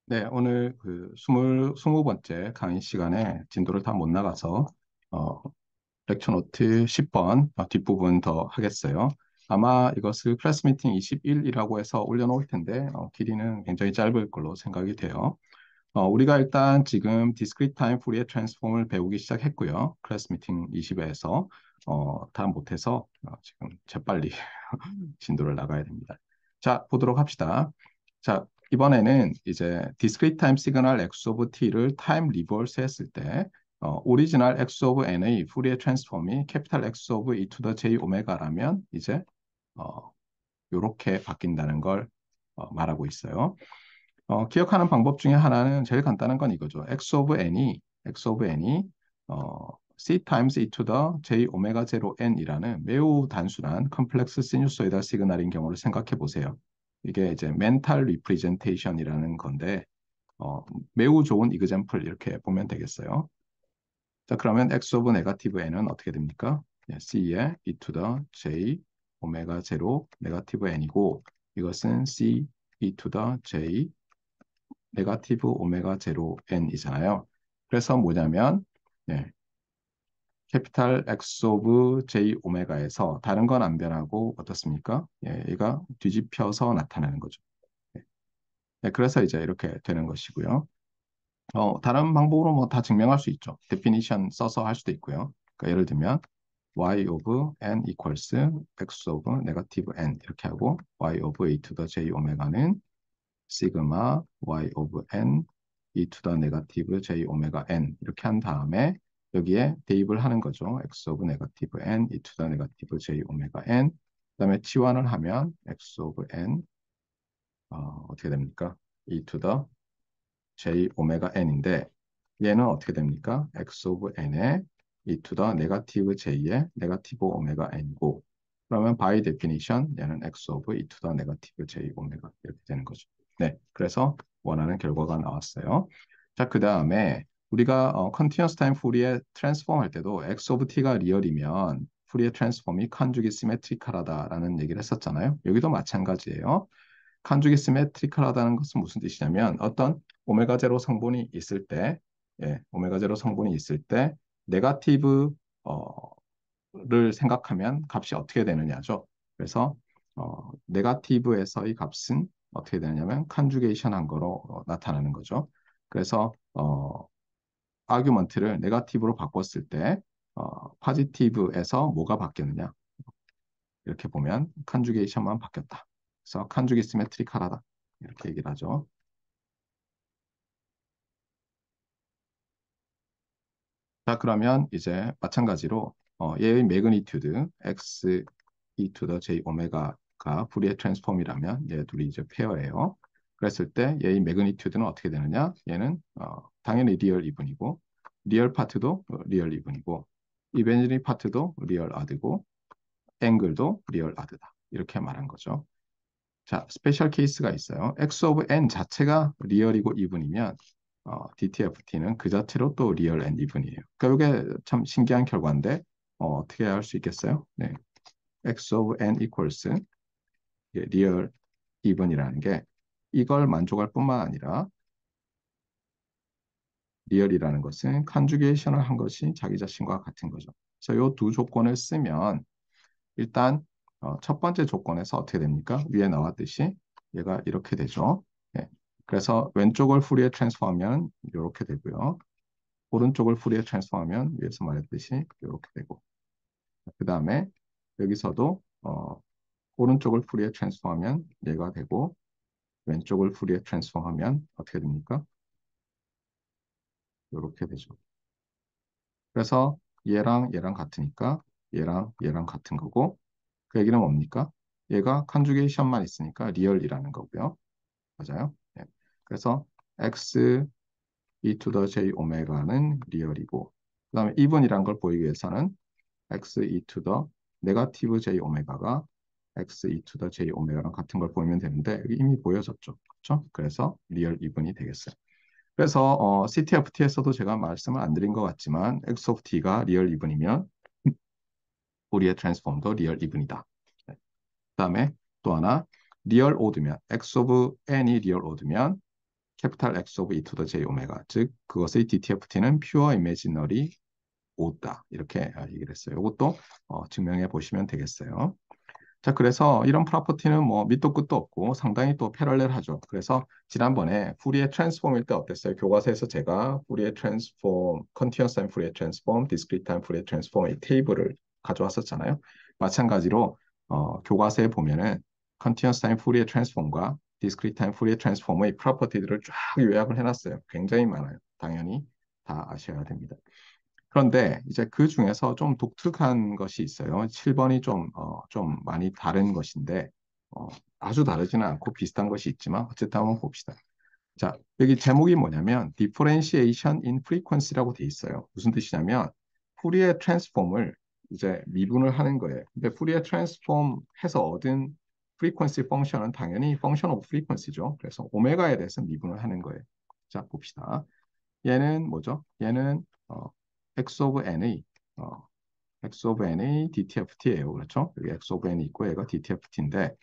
네, 오늘 그 20번째 강의 시간에 진도를 다 못 나가서 어, 렉처 노트 10번 뒷부분 더 하겠어요. 아마 이것을 클래스 미팅 21이라고 해서 올려놓을 텐데 길이는 굉장히 짧을 걸로 생각이 돼요. 우리가 일단 지금 discrete time Fourier transform을 배우기 시작했고요. 클래스 미팅 20에서 다 못해서 지금 재빨리 진도를 나가야 됩니다. 자, 보도록 합시다. 자, 이번에는 이제 discrete time signal x of t를 time reverse 했을 때 오리지널 x of n의 푸리에 트랜스폼이 캐피탈 X of e to the j 오메가라면 이제 이렇게 바뀐다는 걸 말하고 있어요. 기억하는 방법 중에 하나는 제일 간단한 건 이거죠. x of n이 c times e to the j 오메가 제로 n이라는 매우 단순한 컴플렉스 시누소이달 시그널인 경우를 생각해 보세요. 이게 이제 멘탈 리프레젠테이션이라는 건데 매우 좋은 이그젬플 이렇게 보면 되겠어요. 자, 그러면 x of 네거티브 n은 어떻게 됩니까? c의 e to the j 오메가 제로 네거티브 n이고 이것은 c e to the j 네거티브 오메가 제로 n이잖아요. 그래서 뭐냐면 캐피탈 X 오브 J 오메가에서 다른 건 안 변하고 어떻습니까? 얘가 뒤집혀서 나타나는 거죠. 예, 그래서 이제 이렇게 되는 것이고요. 다른 방법으로 뭐 다 증명할 수 있죠. 데피니션 써서 할 수도 있고요. 그러니까 예를 들면 y of n equals x of negative n 이렇게 하고 y of a to the j 오메가는 시그마 y of n e to the negative j 오메가 n 이렇게 한 다음에 여기에 대입을 하는 거죠. x of negative n e to the negative j 오메가 n 그다음에 치환을 하면 x of n 어떻게 됩니까? e to the j 오메가 n인데 얘는 어떻게 됩니까? x of n의 e to the negative j의 negative 오메가 n이고 그러면 by definition 얘는 x of e to the negative j 오메가 이렇게 되는 거죠. 네, 그래서 원하는 결과가 나왔어요. 자, 그 다음에 우리가 continuous time Fourier transform 할 때도 x of t가 리얼이면 Fourier transform이 conjugate symmetrical하다라는 얘기를 했었잖아요. 여기도 마찬가지예요. 컨주기 시메트리컬하다는 것은 무슨 뜻이냐면 어떤 오메가 제로 성분이 있을 때, 오메가 제로 성분이 있을 때 네가티브를 생각하면 값이 어떻게 되느냐죠. 그래서 네가티브에서의 값은 어떻게 되냐면 컨주게이션 한 거로 나타나는 거죠. 그래서 아규먼트를 네가티브로 바꿨을 때 파지티브에서 뭐가 바뀌느냐 이렇게 보면 컨주게이션만 바뀌었다. 그래서 컨주기 시메트리컬하다 이렇게 얘기를 하죠. 자, 그러면 이제 마찬가지로 얘의 매그니튜드 x e to the j 오메가가 불리의 트랜스폼이라면 얘 둘이 이제 페어예요. 그랬을 때 얘의 매그니튜드는 어떻게 되느냐? 얘는 당연히 리얼 이분이고 리얼 파트도 리얼 이분이고 이베너리 파트도 리얼 아드고 앵글도 리얼 아드다. 이렇게 말한 거죠. 자, 스페셜 케이스가 있어요. x of n 자체가 리얼이고 이분이면 DTFT는 그 자체로 또 리얼 앤 이분이에요. 그러니까 이게 참 신기한 결과인데 어떻게 할 수 있겠어요? 네, x of n equals 리얼 이분이라는 게 이걸 만족할 뿐만 아니라 리얼이라는 것은 컨주게이션을 한 것이 자기 자신과 같은 거죠. 그래서 이 두 조건을 쓰면 일단 첫 번째 조건에서 어떻게 됩니까? 위에 나왔듯이 얘가 이렇게 되죠. 네. 그래서 왼쪽을 푸리에 트랜스포하면 이렇게 되고요. 오른쪽을 푸리에 트랜스포하면 위에서 말했듯이 이렇게 되고 그 다음에 여기서도 오른쪽을 푸리에 트랜스포하면 얘가 되고 왼쪽을 푸리에 트랜스포하면 어떻게 됩니까? 이렇게 되죠. 그래서 얘랑 얘랑 같으니까 얘랑 얘랑 같은 거고 그 얘기는 뭡니까? 얘가 컨주게이션만 있으니까 리얼이라는 거고요. 맞아요? 네. 그래서 x e to the j 오메가는 리얼이고 그 다음에 even이란 걸 보이기 위해서는 x e to the 네거티브 j 오메가가 x e to the j 오메가랑 같은 걸 보이면 되는데 여기 이미 보여졌죠. 그렇죠? 그래서 리얼 이분이 되겠어요. 그래서 CTFT에서도 제가 말씀을 안 드린 것 같지만 x of t가 리얼 이분이면 우리의 트랜스폼도 리얼 이분이다. 네. 그다음에 또 하나 리얼 오드면 x of n이 리얼 오드면 캐피탈 X 오브 E to the J 오메가. 즉, 그것의 DTFT는 퓨어 이미지너리 오다. 이렇게 얘기를 했어요. 이것도 증명해 보시면 되겠어요. 자, 그래서 이런 프로퍼티는 뭐 밑도 끝도 없고 상당히 또 패러렐하죠. 그래서 지난번에 푸리에 트랜스폼일 때 어땠어요? 교과서에서 제가 푸리에 트랜스폼, 컨티뉴어스 타임 푸리에 트랜스폼, 디스크리트 타임 푸리에 트랜스폼 이 테이블을 가져왔었잖아요. 마찬가지로 교과서에 보면은 컨티뉴어스 타임 푸리에 트랜스폼과 디스크리트 타임 푸리에 트랜스폼의 프로퍼티들을 쫙 요약을 해놨어요. 굉장히 많아요. 당연히 다 아셔야 됩니다. 그런데 이제 그 중에서 좀 독특한 것이 있어요. 7번이 좀 많이 다른 것인데, 어, 아주 다르지는 않고 비슷한 것이 있지만, 어쨌든 한번 봅시다. 자, 여기 제목이 뭐냐면, Differentiation in Frequency라고 돼 있어요. 무슨 뜻이냐면, 푸리에 트랜스폼을 이제 미분을 하는 거예요. 근데 푸리에 트랜스폼 해서 얻은 프리퀀시 펑션은 당연히 펑션 오브 프리퀀시죠. 그래서 오메가에 대해서 미분을 하는 거예요. 자, 봅시다. 얘는 뭐죠? 얘는 x of n의 어, x of n의 DTFT예요. 그렇죠? 여기 x of n이 있고 얘가 DTFT인데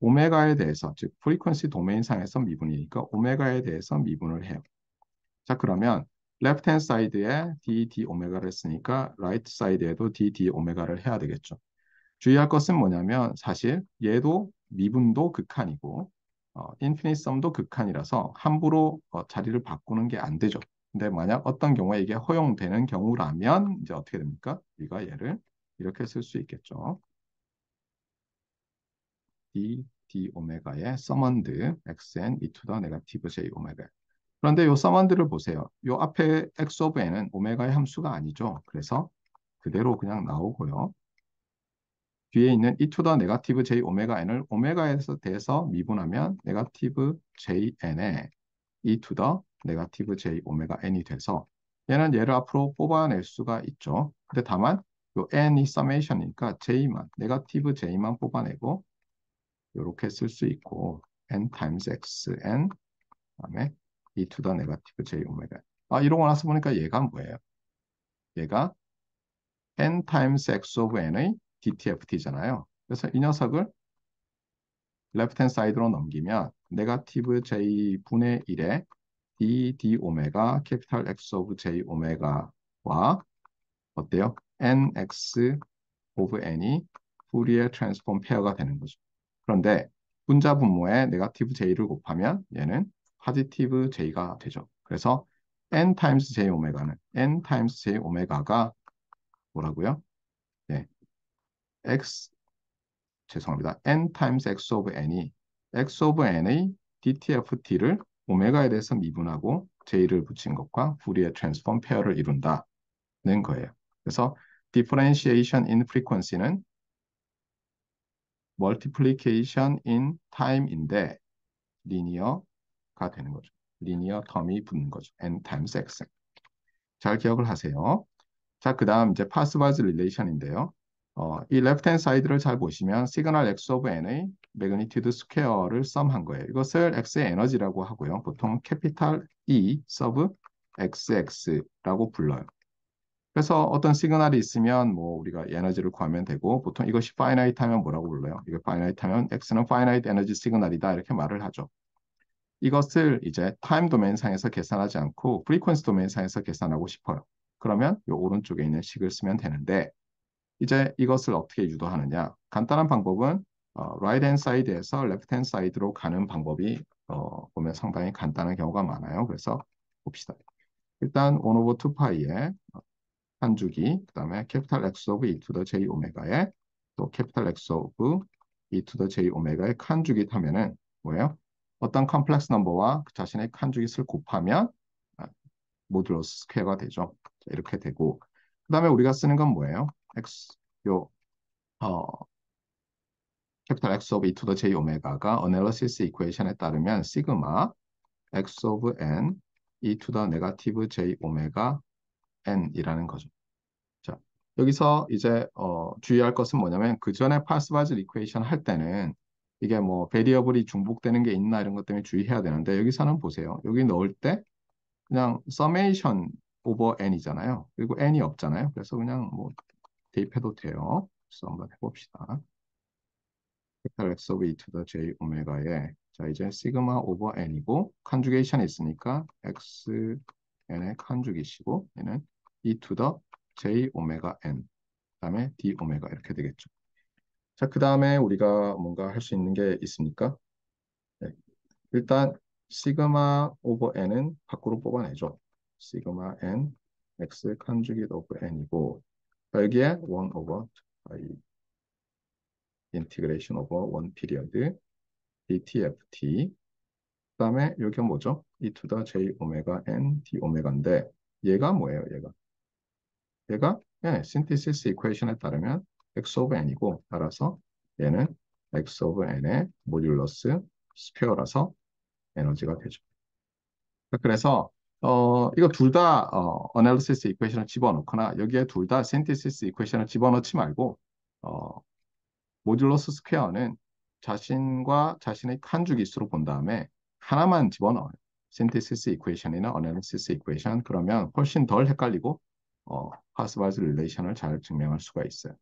오메가에 대해서 즉 프리퀀시 도메인상에서 미분이니까 오메가에 대해서 미분을 해요. 자, 그러면 left hand side에 dd 오메가를 했으니까 right side에도 dd 오메가를 해야 되겠죠. 주의할 것은 뭐냐면 사실 얘도 미분도 극한이고 인피니트 썸도 극한이라서 함부로 자리를 바꾸는 게 안 되죠. 근데 만약 어떤 경우에 이게 허용되는 경우라면 이제 어떻게 됩니까? 우리가 얘를 이렇게 쓸 수 있겠죠. d 오메가의 서먼드 xn e to the 네거티브 j 오메가. 그런데 요 서먼드를 보세요. 요 앞에 x of n은 오메가의 함수가 아니죠. 그래서 그대로 그냥 나오고요. 뒤에 있는 e to the 네거티브 j 오메가 n을 오메가에서 대해서 미분하면 네거티브 jn에 e to the 네거티브 j 오메가 n이 돼서 얘는 얘를 앞으로 뽑아낼 수가 있죠. 근데 다만 요 n이 서메이션이니까 j만 네거티브 j만 뽑아내고 이렇게 쓸 수 있고 n times xn 그다음에 e to the 네거티브 j 오메가. 이러고 나서 보니까 얘가 뭐예요? 얘가 n times x of n의 DTFT잖아요. 그래서 이 녀석을 레프트 핸 사이드로 넘기면 네거티브 j 분의 1에 d 오메가 캐피탈 x 오브 j 오메가와 어때요? nx 오브 n이 푸리에 트랜스폼 페어가 되는 거죠. 그런데 분자 분모에 네거티브 j를 곱하면 얘는 포지티브 j가 되죠. 그래서 n 타임스 j 오메가는 n 타임스 j 오메가가 뭐라고요? 네, x 죄송합니다. n times x of n이 x of n의 DTFT를 오메가에 대해서 미분하고 j를 붙인 것과 푸리에 트랜스폼 페어를 이룬다는 거예요. 그래서 differentiation in frequency는 multiplication in time인데 리니어가 되는 거죠. 리니어 텀이 붙는 거죠. n times x. 잘 기억을 하세요. 자, 그 다음 이제 파스바즈 릴레이션인데요. 이 레프트 핸드 사이드를 잘 보시면 시그널 x 오브 n의 매그니튜드 스퀘어를 썸한 거예요. 이것을 x의 에너지라고 하고요. 보통 캐피탈 E 서브 xx라고 불러요. 그래서 어떤 시그널이 있으면 뭐 우리가 에너지를 구하면 되고 보통 이것이 파이나이트 하면 뭐라고 불러요? 이거 파이나이트 하면 x는 파이나이트 에너지 시그널이다 이렇게 말을 하죠. 이것을 이제 타임 도메인 상에서 계산하지 않고 프리퀀시 도메인 상에서 계산하고 싶어요. 그러면 이 오른쪽에 있는 식을 쓰면 되는데 이제 이것을 어떻게 유도하느냐? 간단한 방법은 right hand side에서 left hand side로 가는 방법이 보면 상당히 간단한 경우가 많아요. 그래서 봅시다. 일단 1 over 2파이의 한 주기, 그 다음에 캐피탈 X of e to the j 오메가에 또 캐피탈 X of e to the j 오메가의 칸 주기 타면은 뭐예요? 어떤 컴플렉스 넘버와 그 자신의 칸 주기를 곱하면 모듈러스 스퀘어가 되죠. 이렇게 되고 그 다음에 우리가 쓰는 건 뭐예요? X 요 어, 캐피탈 X of e to the j 오메가가 어널리시스 이퀘이션에 따르면 시그마 X of n e to the 네거티브 j 오메가 n이라는 거죠. 자, 여기서 이제 주의할 것은 뭐냐면 그 전에 파스바즈 이퀘이션 할 때는 이게 뭐 베리어블이 중복되는 게 있나 이런 것 때문에 주의해야 되는데 여기서는 보세요. 여기 넣을 때 그냥 서메이션 오버 n이잖아요. 그리고 n이 없잖아요. 그래서 그냥 뭐 대입해도 돼요. 그래서 한번 해봅시다. 벡터 x of e to the j 오메가에 자, 이제 시그마 오버 n이고 컨주게이션이 있으니까 xn의 컨주기시고 얘는 e to the j 오메가 n 그다음에 d 오메가 이렇게 되겠죠. 자, 그 다음에 우리가 뭔가 할 수 있는 게 있습니까? 네. 일단 시그마 오버 n은 밖으로 뽑아내죠. 시그마 n x 컨주게이트 오버 n이고 여기에 1 오버 인티그레이션 오버 1 피리어드 dtft 그다음에 여기 뭐죠? e to the j 오메가 n d 오메가인데 얘가 뭐예요? 얘가 신테시스 이퀘이션에 따르면 x 오브 n이고 따라서 얘는 x 오브 n의 모듈러스 스퀘어라서 에너지가 되죠. 그래서 이거 둘 다 어널리시스 이퀘이션을 집어넣거나 여기에 둘 다 신테시스 이퀘이션을 집어넣지 말고 어, 모듈러스 스퀘어는 자신과 자신의 칸주기수로 본 다음에 하나만 집어넣어요. 신테시스 이퀘이션이나 어널리시스 이퀘이션 그러면 훨씬 덜 헷갈리고 파스바즈 릴레이션을 잘 증명할 수가 있어요.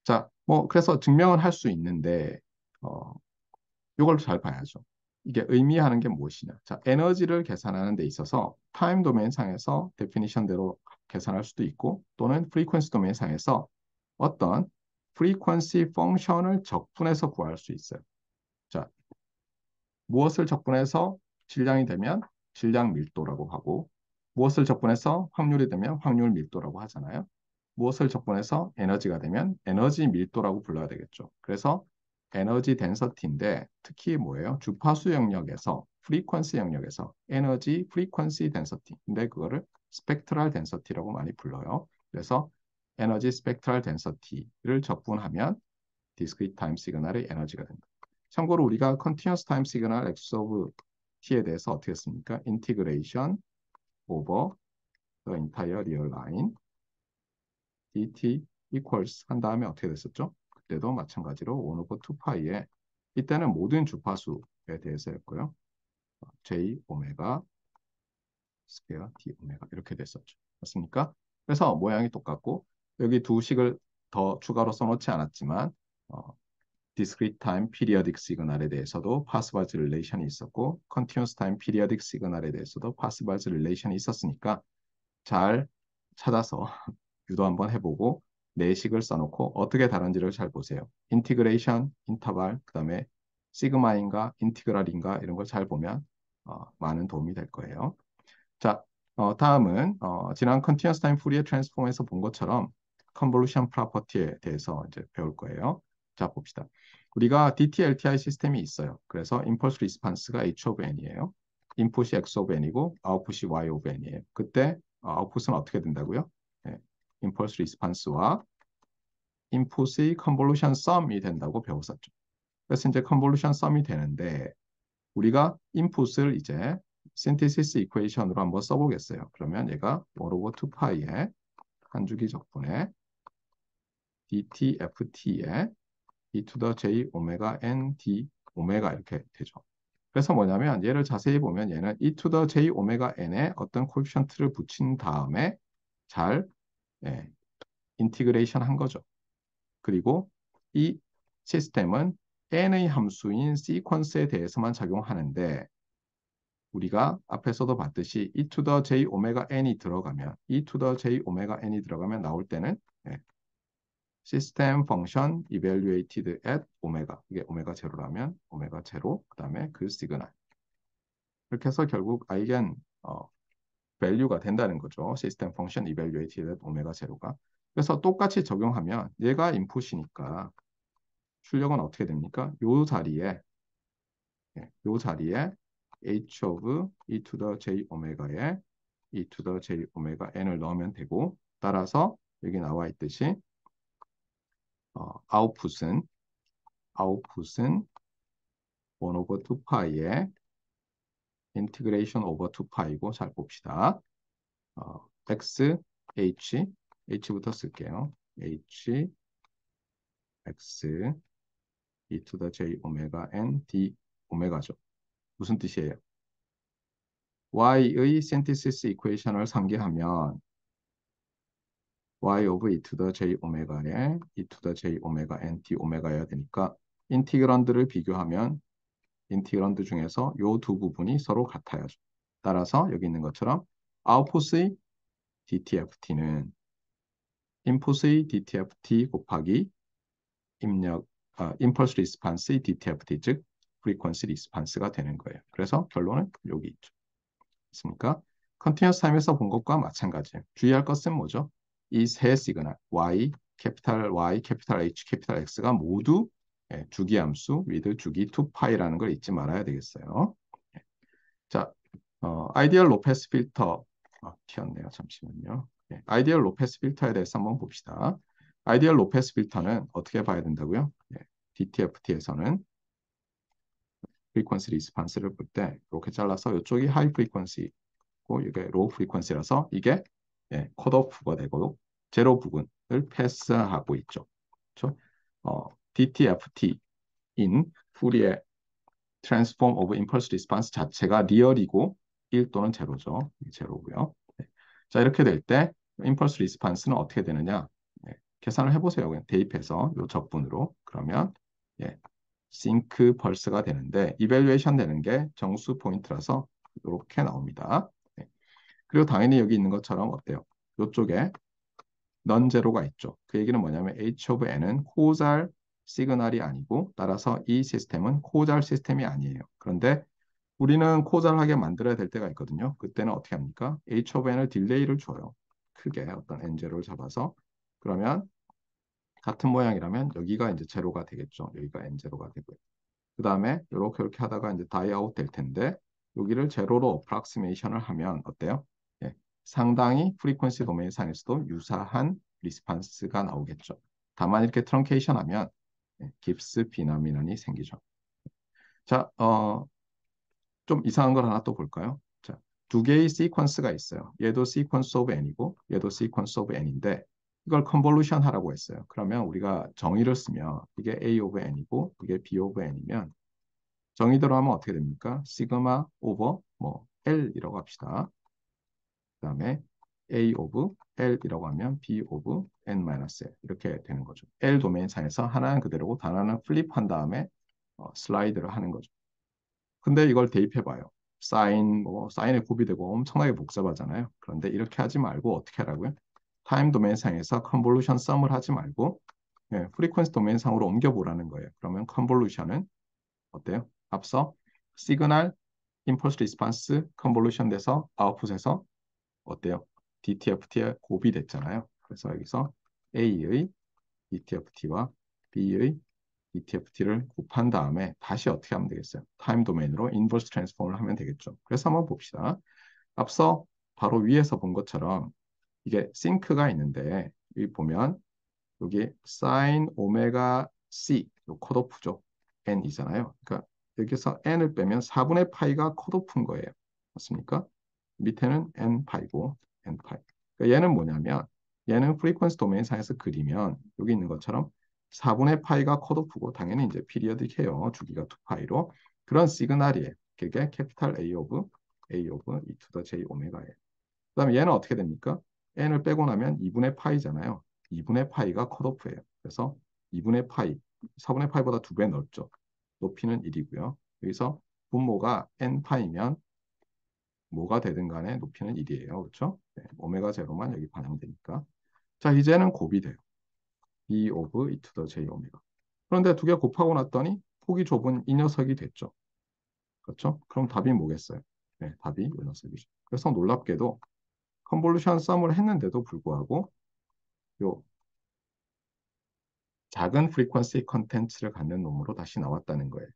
자, 뭐 그래서 증명을 할 수 있는데 이걸 잘 봐야죠. 이게 의미하는 게 무엇이냐. 자, 에너지를 계산하는 데 있어서 타임 도메인 상에서 데피니션대로 계산할 수도 있고 또는 프리퀀시 도메인 상에서 어떤 프리퀀시 펑션을 적분해서 구할 수 있어요. 자, 무엇을 적분해서 질량이 되면 질량 밀도라고 하고 무엇을 적분해서 확률이 되면 확률 밀도라고 하잖아요. 무엇을 적분해서 에너지가 되면 에너지 밀도라고 불러야 되겠죠. 그래서 에너지 덴서티인데 특히 뭐예요? 주파수 영역에서 프리퀀시 영역에서 에너지 프리퀀시 덴서티. 근데 그거를 스펙트럴 덴서티라고 많이 불러요. 그래서 에너지 스펙트럴 덴서티를 적분하면 디스크리트 타임 시그널의 에너지가 된다. 참고로 우리가 컨티뉴어스 타임 시그널 x 오브 t에 대해서 어떻게 했습니까? 인티그레이션 오버 the entire real line dt equals 한 다음에 어떻게 됐었죠? 그때도 마찬가지로 1 over 2파이에 이때는 모든 주파수에 대해서였고요. j 오메가 스퀘어 d 오메가 이렇게 됐었죠. 맞습니까? 그래서 모양이 똑같고 여기 두 식을 더 추가로 써놓지 않았지만 discrete time periodic 시그널에 대해서도 파스바즈 릴레이션이 있었고 continuous time periodic 시그널에 대해서도 파스바즈 릴레이션이 있었으니까 잘 찾아서 유도 한번 해보고 내식을 써놓고 어떻게 다른지를 잘 보세요. 인티그레이션, 인터벌, 그 다음에 시그마인가, 인티그랄인가 이런 걸 잘 보면 많은 도움이 될 거예요. 자, 다음은 지난 컨티뉴어스 타임 푸리에 트랜스폼에서 본 것처럼 컨볼루션 프로퍼티에 대해서 이제 배울 거예요. 자, 봅시다. 우리가 DT-LTI 시스템이 있어요. 그래서 임펄스 리스판스가 H of N이에요. 인풋이 X of N이고 아웃풋이 Y of N이에요. 그때 아웃풋은 어떻게 된다고요? 네, 임펄스 리스판스와 인풋의 컨볼루션 썸이 된다고 배웠었죠. 그래서 이제 컨볼루션 썸이 되는데 우리가 인풋을 이제 신테시스 이퀘이션으로 한번 써보겠어요. 그러면 얘가 1 over 2파이에 한 주기 적분에 dtft에 e to the j 오메가 n d 오메가 이렇게 되죠. 그래서 뭐냐면 얘를 자세히 보면 얘는 e to the j 오메가 n에 어떤 코에피션트를 붙인 다음에 잘 인티그레이션 한 거죠. 그리고 이 시스템은 n의 함수인 시퀀스에 대해서만 작용하는데 우리가 앞에서도 봤듯이 e to the j 오메가 n이 들어가면 e to the j 오메가 n이 들어가면 나올 때는 시스템 펑션 evaluated at 오메가 이게 오메가 제로라면 오메가 제로 그다음에 그 시그널 이렇게 해서 결국 아이겐 밸류가 된다는 거죠. 시스템 펑션 evaluated at 오메가 제로가 그래서 똑같이 적용하면 얘가 인풋이니까 출력은 어떻게 됩니까? 요 자리에 h of e to the j 오메가에 e to the j 오메가 n을 넣으면 되고 따라서 여기 나와 있듯이 아웃풋은 1 over 2파이에 인티그레이션 오버 2파이고 잘 봅시다. x, h부터 쓸게요. h, x, e to the j 오메가 n, d 오메가죠. 무슨 뜻이에요? y의 synthesis 이퀘이션을 상기하면 y of e to the j 오메가에 e to the j 오메가 n, d 오메가여야 되니까 인티그란드를 비교하면 인티그런드 중에서 요 두 부분이 서로 같아야죠. 따라서 여기 있는 것처럼 아웃풋의 DTFT는 인풋의 DTFT 곱하기 임펄스 리스판스의 DTFT, 즉 프리퀀시 리스판스가 되는 거예요. 그래서 결론은 여기 있죠. 있습니까? 컨티뉴어스 타임에서 본 것과 마찬가지예요. 주의할 것은 뭐죠? 이 세 시그널 Y, 캐피탈 H, 캐피탈 X가 모두 주기함수 with 주기 2파이라는 걸 잊지 말아야 되겠어요. 자, 아이디얼 로페스 필터 튀었네요. 잠시만요. 아이디얼 로페스 필터에 대해서 한번 봅시다. 아이디얼 로페스 필터는 어떻게 봐야 된다고요? DTFT에서는 프리퀀시 리스판스를 볼 때 이렇게 잘라서 이쪽이 하이 프리퀀시 이게 로우 프리퀀시라서 이게 컷오프가 되고 제로 부분을 패스하고 있죠. 그렇죠? DTFT in 푸리의 Transform of Impulse Response 자체가 리얼이고 1 또는 제로죠. 제로고요. 네. 자, 이렇게 될 때 Impulse Response는 어떻게 되느냐? 계산을 해보세요. 그냥 대입해서 이 적분으로. 그러면 싱크 펄스가 되는데 이밸류에이션 되는 게 정수 포인트라서 이렇게 나옵니다. 그리고 당연히 여기 있는 것처럼 어때요? 이쪽에 넌제로가 있죠. 그 얘기는 뭐냐면 H of N은 코잘 시그널이 아니고 따라서 이 시스템은 코잘 시스템이 아니에요. 그런데 우리는 코잘하게 만들어야 될 때가 있거든요. 그때는 어떻게 합니까? H of N을 딜레이를 줘요. 크게 어떤 N0를 잡아서 그러면 같은 모양이라면 여기가 이제 제로가 되겠죠. 여기가 N0가 되고요. 그 다음에 이렇게 하다가 이제 다이 아웃 될 텐데 여기를 제로로 어프락시메이션을 하면 어때요? 상당히 프리퀀시 도메인 상에서도 유사한 리스판스가 나오겠죠. 다만 이렇게 트렁케이션 하면 깁스 비나미넌이 생기죠. 자, 좀 이상한 걸 하나 또 볼까요? 자, 두 개의 시퀀스가 있어요. 얘도 시퀀스 오브 n이고 얘도 시퀀스 오브 n인데 이걸 컨볼루션 하라고 했어요. 그러면 우리가 정의를 쓰면 이게 a 오브 n이고 이게 b 오브 n이면 정의대로 하면 어떻게 됩니까? 시그마 오버 L이라고 합시다. 그 다음에 A 오브 L이라고 하면 B 오브 N-L 이렇게 되는 거죠. L 도메인 상에서 하나는 그대로고 하나는 플립한 다음에 슬라이드를 하는 거죠. 근데 이걸 대입해봐요. 사인에 곱이되고 엄청나게 복잡하잖아요. 그런데 이렇게 하지 말고 어떻게 하라고요? 타임 도메인 상에서 컨볼루션 썸을 하지 말고 프리퀀시 도메인 상으로 옮겨보라는 거예요. 그러면 컨볼루션은 어때요? 앞서 시그널 임펄스 리스판스 컨볼루션 돼서 아웃풋에서 어때요? DTFT에 곱이 됐잖아요. 그래서 여기서 A의 DTFT와 B의 DTFT를 곱한 다음에 다시 어떻게 하면 되겠어요? 타임 도메인으로 인버스 트랜스폼을 하면 되겠죠. 그래서 한번 봅시다. 앞서 바로 위에서 본 것처럼 이게 싱크가 있는데 여기 보면 여기 사인 오메가 C 컷오프죠. n이잖아요. 그러니까 여기서 n을 빼면 4분의 파이가 컷오프인 거예요. 맞습니까? 밑에는 n 파이고 n 파이. 그러니까 얘는 뭐냐면 얘는 프리퀀시 도메인 상에서 그리면 여기 있는 것처럼 4분의 파이가 컷오프고 당연히 이제 피리어딕해요. 주기가 2파이로. 그런 시그널이에요. 그게 캐피탈 A 오브 E to the J 오메가예요. 그다음에 얘는 어떻게 됩니까? n을 빼고 나면 2분의 파이잖아요. 2분의 파이가 컷오프예요. 그래서 2분의 파이, 4분의 파이보다 2배 넓죠. 높이는 1이고요. 여기서 분모가 n파이면 뭐가 되든 간에 높이는 1이에요. 그렇죠? 오메가 제로만 여기 반영되니까. 자, 이제는 곱이 돼요. E 오브 E to the J 오메가. 그런데 두 개 곱하고 났더니 폭이 좁은 이 녀석이 됐죠. 그렇죠? 그럼 답이 뭐겠어요? 답이 이 녀석이죠. 그래서 놀랍게도 컨볼루션 썸을 했는데도 불구하고 요 작은 프리퀀시 컨텐츠를 갖는 놈으로 다시 나왔다는 거예요.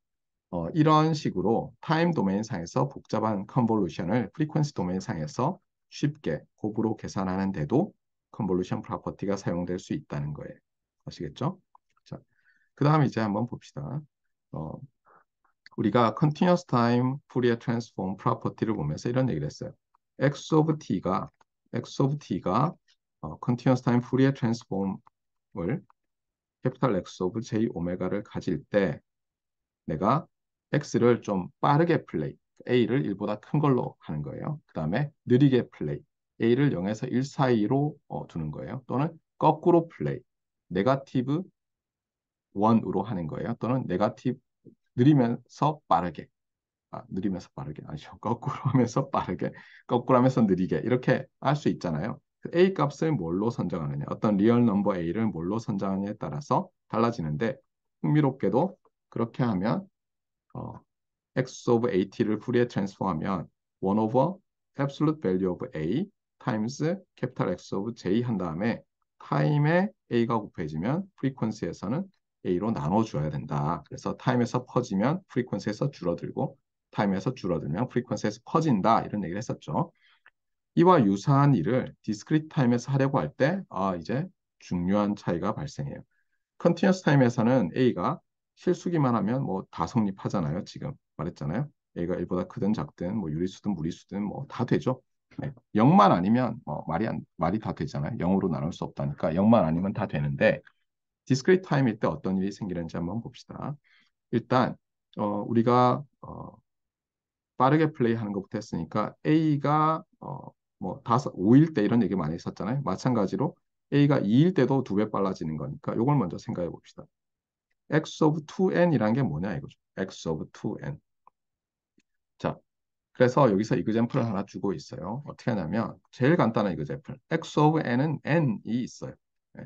이런 식으로 타임 도메인 상에서 복잡한 컨볼루션을 프리퀀시 도메인 상에서 쉽게 곱으로 계산하는데도 컨볼루션 프로퍼티가 사용될 수 있다는 거예요. 아시겠죠? 자, 그 다음에 이제 한번 봅시다. 어, 우리가 continuous time Fourier transform 프로퍼티를 보면서 이런 얘기를 했어요. x of t가 continuous time Fourier transform을 캐피탈 X 오브 J 오메가를 가질 때 내가 X를 좀 빠르게 플레이, A를 1보다 큰 걸로 하는 거예요. 그 다음에 느리게 플레이, A를 0에서 1 사이로 두는 거예요. 또는 거꾸로 플레이, 네거티브 1으로 하는 거예요. 또는 네거티브 느리면서 빠르게. 느리면서 빠르게 아니죠. 거꾸로 하면서 빠르게, 거꾸로 하면서 느리게 이렇게 할 수 있잖아요. 그 A 값을 뭘로 선정하느냐, 어떤 리얼 넘버 A를 뭘로 선정하느냐에 따라서 달라지는데 흥미롭게도 그렇게 하면 어, x of at를 푸리에 트랜스포하면 1 over absolute value of a times capital X of j 한 다음에 타임에 a가 곱해지면 프리퀀시에서는 a로 나눠줘야 된다. 그래서 타임에서 퍼지면 프리퀀시에서 줄어들고 타임에서 줄어들면 프리퀀시에서 퍼진다. 이런 얘기를 했었죠. 이와 유사한 일을 디스크리트 타임에서 하려고 할 때 이제 중요한 차이가 발생해요. 컨티뉴어스 타임에서는 A가 실수기만 하면 뭐 다 성립하잖아요. 지금 말했잖아요. A가 1보다 크든 작든 뭐 유리수든 무리수든 뭐 다 되죠. 네. 0만 아니면 뭐 말이 다 되잖아요. 0으로 나눌 수 없다니까 0만 아니면 다 되는데 디스크리트 타임일 때 어떤 일이 생기는지 한번 봅시다. 일단 우리가 빠르게 플레이하는 것부터 했으니까 A가 뭐 5일 때 이런 얘기 많이 했었잖아요. 마찬가지로 A가 2일 때도 2배 빨라지는 거니까 이걸 먼저 생각해 봅시다. x of 2n이라는 게 뭐냐 이거죠. x of 2n. 자, 그래서 여기서 이그젬플을 하나 주고 있어요. 어떻게 하냐면 제일 간단한 이그젬플. x of n은 n이 있어요. 네.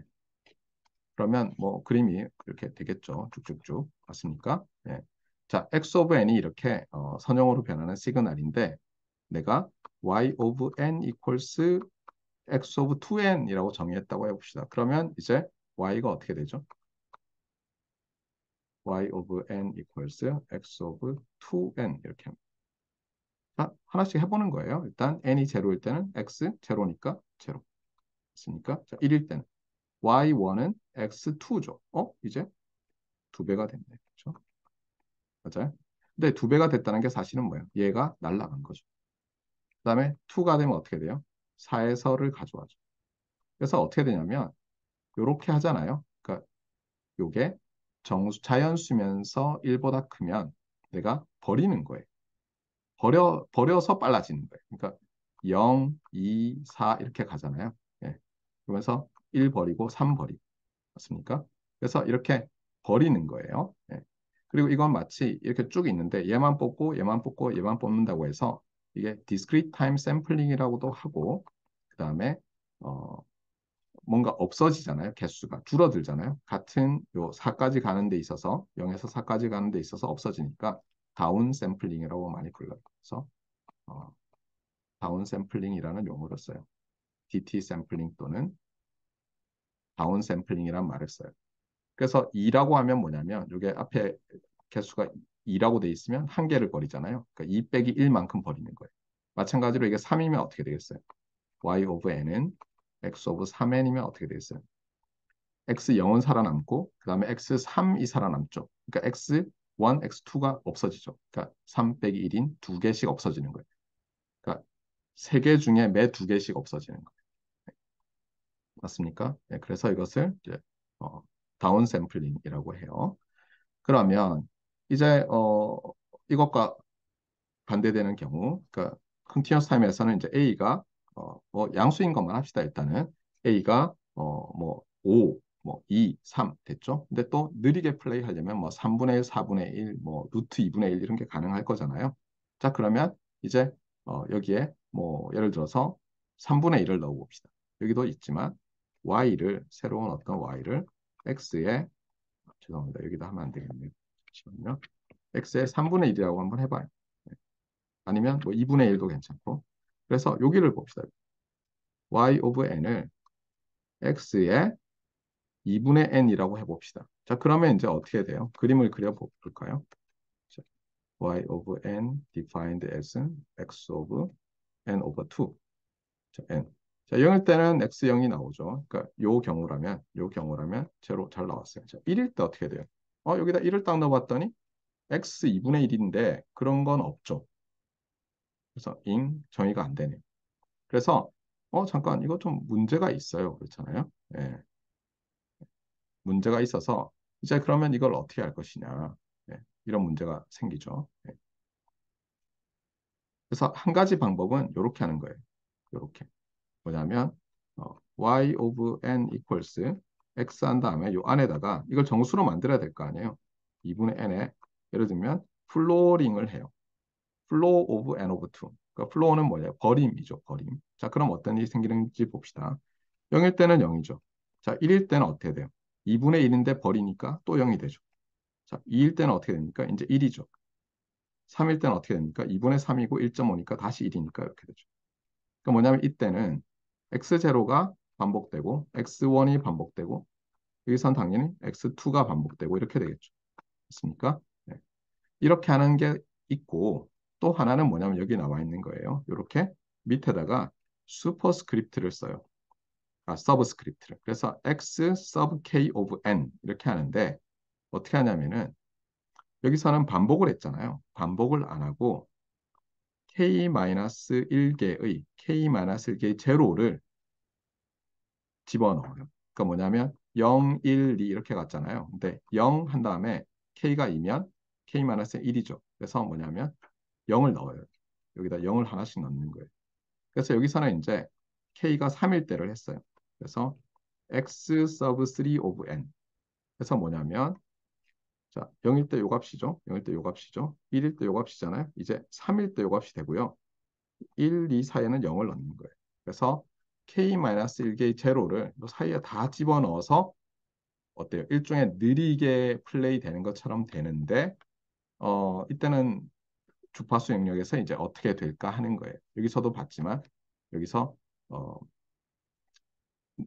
그러면 뭐 그림이 이렇게 되겠죠. 쭉쭉쭉. 맞습니까? 네. 자, x of n이 이렇게 선형으로 변하는 시그널인데 내가 y of n equals x of 2n이라고 정의했다고 해봅시다. 그러면 이제 y가 어떻게 되죠? y of n equals x of 2n 이렇게 합니다. 자, 하나씩 해보는 거예요. 일단 n이 제로일 때는 x 제로니까 제로. 있으니까 자, 1일 때는 y1은 x2죠. 이제 두 배가 됐네. 그렇죠? 맞아요? 근데 두 배가 됐다는 게 사실은 뭐예요? 얘가 날아간 거죠. 그 다음에 2가 되면 어떻게 돼요? 4에서를 가져와죠. 그래서 어떻게 되냐면 이렇게 하잖아요. 그러니까 요게 자연수면서 1보다 크면 내가 버리는 거예요. 버려서 빨라지는 거예요. 그러니까 0, 2, 4 이렇게 가잖아요. 예. 그러면서 1 버리고 3 버리고 맞습니까? 그래서 이렇게 버리는 거예요. 예. 그리고 이건 마치 이렇게 쭉 있는데 얘만 뽑고 얘만 뽑고 얘만 뽑는다고 해서 이게 discrete time sampling이라고도 하고 그 다음에 어, 뭔가 없어지잖아요. 개수가 줄어들잖아요. 같은 요 4까지 가는 데 있어서 0에서 4까지 가는 데 있어서 없어지니까 다운 샘플링이라고 많이 불러요. 그래서 어, 다운 샘플링이라는 용어를 써요. DT 샘플링 또는 다운 샘플링이란 말을 써요. 그래서 2라고 하면 뭐냐면 이게 앞에 개수가 2라고 돼 있으면 한 개를 버리잖아요. 그러니까 2 빼기 1만큼 버리는 거예요. 마찬가지로 이게 3이면 어떻게 되겠어요? y of n은 x of 3n이면 어떻게 되겠어요? x 0은 살아남고 그 다음에 x 3이 살아남죠. 그러니까 x 1, x 2가 없어지죠. 그러니까 3 빼기 1인 두 개씩 없어지는 거예요. 그러니까 세 개 중에 매 두 개씩 없어지는 거예요. 맞습니까? 네, 그래서 이것을 이제 다운 샘플링이라고 해요. 그러면 이제 이것과 반대되는 경우, 그러니까 컨티뉴어스 타임에서는 이제 A가 뭐 양수인 것만 합시다. 일단은 A가 뭐 5, 뭐 2, 3 됐죠? 근데 또 느리게 플레이 하려면 뭐 3분의 1, 4분의 1, 뭐 루트 2분의 1 이런 게 가능할 거잖아요. 자, 그러면 이제 여기에 뭐 예를 들어서 3분의 1을 넣어 봅시다. 여기도 있지만 Y를 새로운 어떤 Y를 X에 죄송합니다. 여기다 하면 안 되겠네요. 잠시만요. X의 3분의 1이라고 한번 해봐요. 아니면 뭐 2분의 1도 괜찮고. 그래서 여기를 봅시다. y of n을 x의 2분의 n이라고 해봅시다. 자, 그러면 이제 어떻게 돼요? 그림을 그려볼까요? 자, y of n defined as x of n over 2. 자, n. 자, 0일 때는 x0이 나오죠. 그러니까 요 경우라면 제로 잘 나왔어요. 자, 1일 때 어떻게 돼요? 여기다 1을 딱 넣어봤더니 x 2분의 1인데 그런 건 없죠. 그래서 정의가 안 되네요. 그래서 잠깐 이거 좀 문제가 있어요. 그렇잖아요. 예, 문제가 있어서 이제 그러면 이걸 어떻게 할 것이냐. 예, 이런 문제가 생기죠. 예. 그래서 한 가지 방법은 이렇게 하는 거예요. 이렇게 뭐냐면 y of n equals x 한 다음에 요 안에다가 이걸 정수로 만들어야 될 거 아니에요. 2분의 n에 예를 들면 플로링을 해요. flow of n of 2. 그러니까 flow는 뭐예요? 버림이죠. 버림. 자, 그럼 어떤 일이 생기는지 봅시다. 0일 때는 0이죠. 자, 1일 때는 어떻게 돼요? 2분의 1인데 버리니까 또 0이 되죠. 자, 2일 때는 어떻게 됩니까? 이제 1이죠. 3일 때는 어떻게 됩니까? 2분의 3이고 1.5니까 다시 1이니까 이렇게 되죠. 그러니까 뭐냐면 이때는 x0가 반복되고 x1이 반복되고 여기선 당연히 x2가 반복되고 이렇게 되겠죠. 됐습니까? 네. 이렇게 하는 게 있고 또 하나는 뭐냐면 여기 나와 있는 거예요. 이렇게 밑에다가 슈퍼스크립트를 써요. 서브스크립트를. 그래서 x sub k of n 이렇게 하는데 어떻게 하냐면은 여기서는 반복을 했잖아요. 반복을 안 하고 k-1개의 k-1개의 제로를 집어넣어요. 그러니까 뭐냐면 0, 1, 2 이렇게 갔잖아요. 근데 0 한 다음에 k가 2면 k-1이죠. 그래서 뭐냐면 0을 넣어요. 여기다 0을 하나씩 넣는 거예요. 그래서 여기서는 이제 k가 3일 때를 했어요. 그래서 x sub 3 of n. 그래서 뭐냐면 자, 0일 때 요 값이죠. 0일 때 요 값이죠. 1일 때 요 값이잖아요. 이제 3일 때 요 값이 되고요. 1, 2 사이에는 0을 넣는 거예요. 그래서 k-1개의 제로를 요 사이에 다 집어넣어서 어때요? 일종의 느리게 플레이 되는 것처럼 되는데 이때는 주파수 영역에서 이제 어떻게 될까 하는 거예요. 여기서도 봤지만 여기서 어,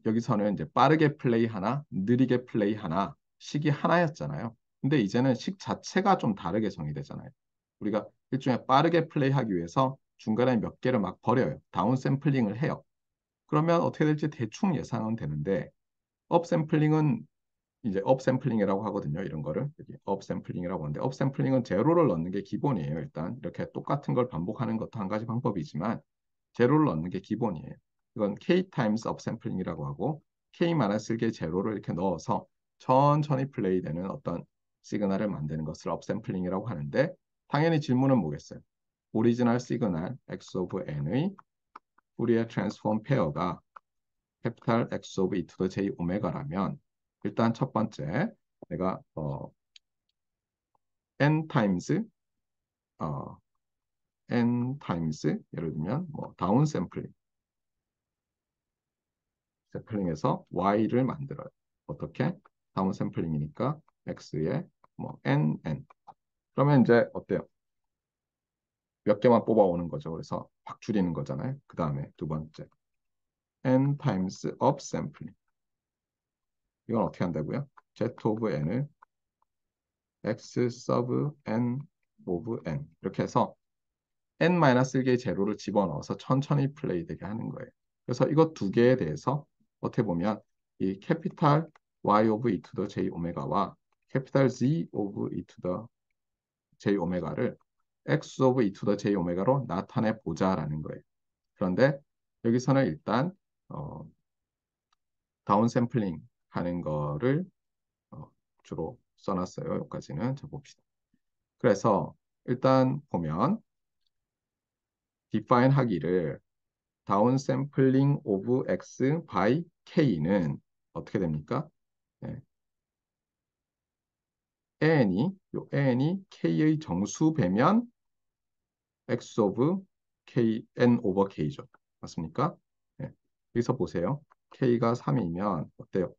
여기서는 이제 빠르게 플레이 하나, 느리게 플레이 하나, 식이 하나였잖아요. 근데 이제는 식 자체가 좀 다르게 정의되잖아요. 우리가 일종의 빠르게 플레이하기 위해서 중간에 몇 개를 막 버려요. 다운 샘플링을 해요. 그러면 어떻게 될지 대충 예상은 되는데 업 샘플링은 이제 업 샘플링이라고 하거든요. 이런 거를 여기 업 샘플링이라고 하는데 업 샘플링은 제로를 넣는 게 기본이에요. 일단 이렇게 똑같은 걸 반복하는 것도 한 가지 방법이지만 제로를 넣는 게 기본이에요. 이건 k times 업 샘플링이라고 하고 k-1 개 제로를 이렇게 넣어서 천천히 플레이되는 어떤 시그널을 만드는 것을 업 샘플링이라고 하는데 당연히 질문은 뭐겠어요? 오리지널 시그널 x of n의 푸리에 트랜스폼 페어가 캐피탈 X 오브 E to the J 오메가라면 일단 첫 번째 내가 n 타임스 어, n 타임스 예를 들면 뭐 다운 샘플링에서 y를 만들어요. 어떻게? 다운 샘플링이니까 x에 뭐 n 그러면 이제 어때요? 몇 개만 뽑아오는 거죠. 그래서 확 줄이는 거잖아요. 그 다음에 두 번째 n 타임스 업 샘플링 이건 어떻게 한다고요? z 오브 n을 x 서브 n 오브 n 이렇게 해서 n-1개의 제로를 집어넣어서 천천히 플레이되게 하는 거예요. 그래서 이것 두 개에 대해서 어떻게 보면 이 캐피탈 y 오브 e to the j 오메가와 캐피탈 z 오브 e to the j 오메가를 x 오브 e to the j 오메가로 나타내 보자라는 거예요. 그런데 여기서는 일단 어, 다운 샘플링 하는 거를 주로 써놨어요. 여기까지는 자 봅시다. 그래서 일단 보면 define 하기를 다운 샘플링 오브 x by k는 어떻게 됩니까? 네. n이 k의 정수배면 x 오브 k n 오버 k죠. 맞습니까? 네. 여기서 보세요. k가 3이면 어때요?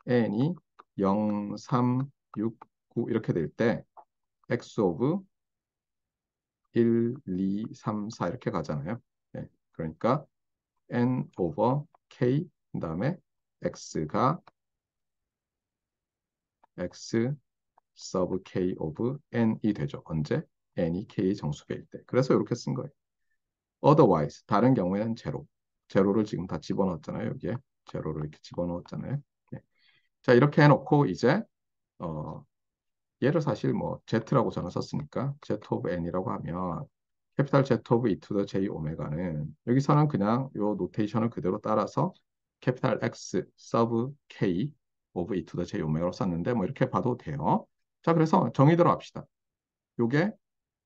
n이 0, 3, 6, 9 이렇게 될 때 x 오브 1, 2, 3, 4 이렇게 가잖아요. 네. 그러니까 n 오버 k 그다음에 x가 x 서브 k 오브 n이 되죠. 언제? n이 k의 정수배일 때. 그래서 이렇게 쓴 거예요. otherwise 다른 경우에는 제로. 제로를 지금 다 집어넣었잖아요. 여기에 제로를 이렇게 집어넣었잖아요. 네. 자 이렇게 해놓고 이제 어, 얘를 사실 뭐 z라고 저는 썼으니까 z 오브 n이라고 하면 캐피탈 Z 오브 E to the J 오메가는 여기서는 그냥 요 노테이션을 그대로 따라서 캐피탈 X 서브 K 오브 E to the J 오메가로 썼는데 뭐 이렇게 봐도 돼요. 자, 그래서 정의대로 합시다. 요게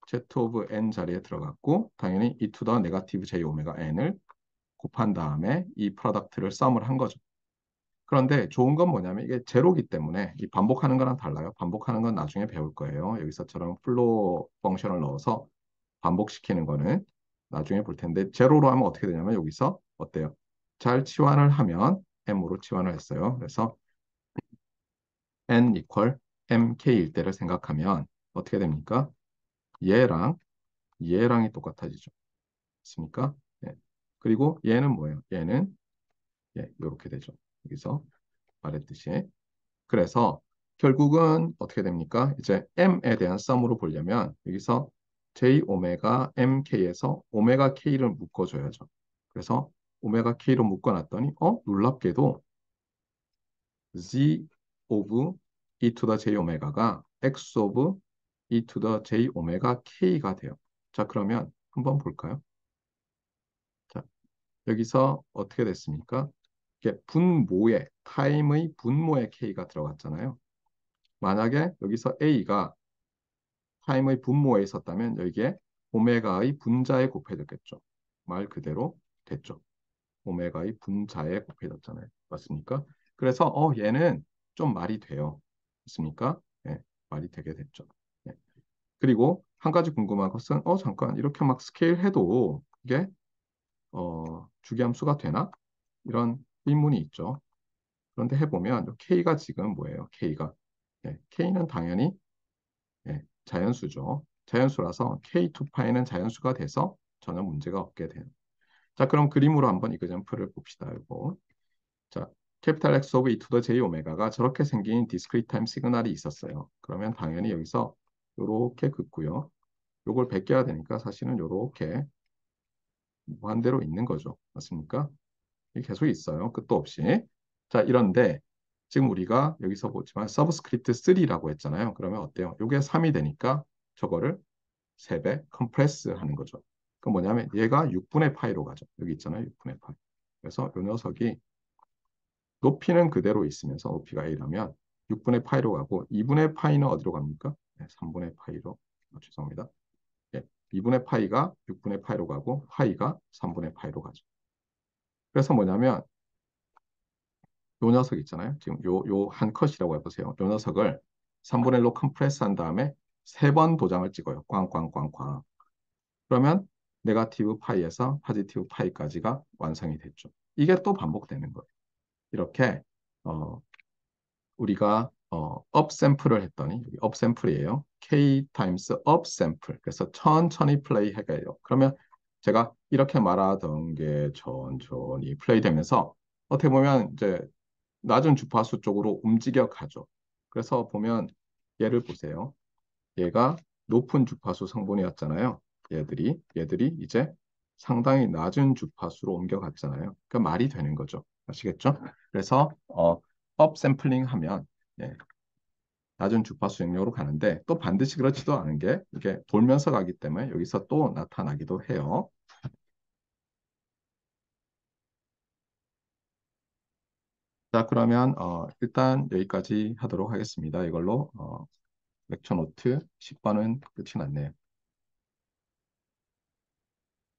Z 오브 N 자리에 들어갔고 당연히 E to the 네거티브 J 오메가 N을 곱한 다음에 이 프로덕트를 썸을 한 거죠. 그런데 좋은 건 뭐냐면 이게 제로기 때문에 이 반복하는 거랑 달라요. 반복하는 건 나중에 배울 거예요. 여기서처럼 플로 펑션을 넣어서 반복시키는 거는 나중에 볼 텐데 제로로 하면 어떻게 되냐면 여기서 어때요? 잘 치환을 하면 m으로 치환을 했어요. 그래서 n equal mk일 때를 생각하면 어떻게 됩니까? 얘랑 얘랑이 똑같아지죠. 맞습니까? 예. 그리고 얘는 뭐예요? 얘는 예, 이렇게 되죠. 여기서 말했듯이. 그래서 결국은 어떻게 됩니까? 이제 m에 대한 썸으로 보려면 여기서 j 오메가 mk에서 오메가 k를 묶어줘야죠. 그래서 오메가 k로 묶어놨더니 놀랍게도 z of e to the j 오메가가 x of e to the j 오메가 k가 돼요. 자, 그러면 한번 볼까요? 자, 여기서 어떻게 됐습니까? 이게 분모에 타임의 분모에 k가 들어갔잖아요. 만약에 여기서 a가 타임의 분모에 있었다면 여기에 오메가의 분자에 곱해졌겠죠. 말 그대로 됐죠. 오메가의 분자에 곱해졌잖아요. 맞습니까? 그래서 얘는 좀 말이 돼요. 맞습니까? 예, 말이 되게 됐죠. 예. 그리고 한 가지 궁금한 것은 잠깐 이렇게 막 스케일 해도 이게 주기함수가 되나? 이런 의문이 있죠. 그런데 해보면 K가 지금 뭐예요? K가 K는 당연히 자연수죠. 자연수라서 K2파이는 자연수가 돼서 전혀 문제가 없게 돼요. 자, 그럼 그림으로 한번 이그젠플을 봅시다. 이거. 자, 캐피탈 X 오브 E to the J 오메가가 저렇게 생긴 디스크리트 타임 시그널이 있었어요. 그러면 당연히 여기서 이렇게 긋고요. 요걸 베껴야 되니까 사실은 이렇게 무한대로 있는 거죠. 맞습니까? 이게 계속 있어요. 끝도 없이. 자, 이런데 지금 우리가 여기서 보지만 서브스크립트 3라고 했잖아요. 그러면 어때요? 이게 3이 되니까 저거를 3배 컴프레스 하는 거죠. 그럼 뭐냐면 얘가 6분의 파이로 가죠. 여기 있잖아요. 6분의 파이. 그래서 이 녀석이 높이는 그대로 있으면서 높이가 A라면 6분의 파이로 가고 2분의 파이는 어디로 갑니까? 네, 3분의 파이로. 죄송합니다. 예, 2분의 파이가 6분의 파이로 가고 파이가 3분의 파이로 가죠. 그래서 뭐냐면 요 녀석 있잖아요. 지금 요 한 컷이라고 해보세요. 요 녀석을 3분의 1로 컴프레스 한 다음에 3번 도장을 찍어요. 꽝꽝꽝꽝. 그러면 네가티브 파이에서 포지티브 파이까지가 완성이 됐죠. 이게 또 반복되는 거예요. 이렇게 어, 우리가 업샘플을 했더니 여기 업샘플이에요. K 타임스 업샘플. 그래서 천천히 플레이 해가요. 그러면 제가 이렇게 말하던 게 천천히 플레이 되면서 어떻게 보면 이제 낮은 주파수 쪽으로 움직여 가죠. 그래서 보면 얘를 보세요. 얘가 높은 주파수 성분이었잖아요. 얘들이 이제 상당히 낮은 주파수로 옮겨갔잖아요. 그러니까 말이 되는 거죠. 아시겠죠? 그래서 업샘플링 하면 예, 낮은 주파수 영역으로 가는데 또 반드시 그렇지도 않은 게 이게 돌면서 가기 때문에 여기서 또 나타나기도 해요. 자, 그러면 일단 여기까지 하도록 하겠습니다. 이걸로 렉처 노트 10번은 끝이 났네요.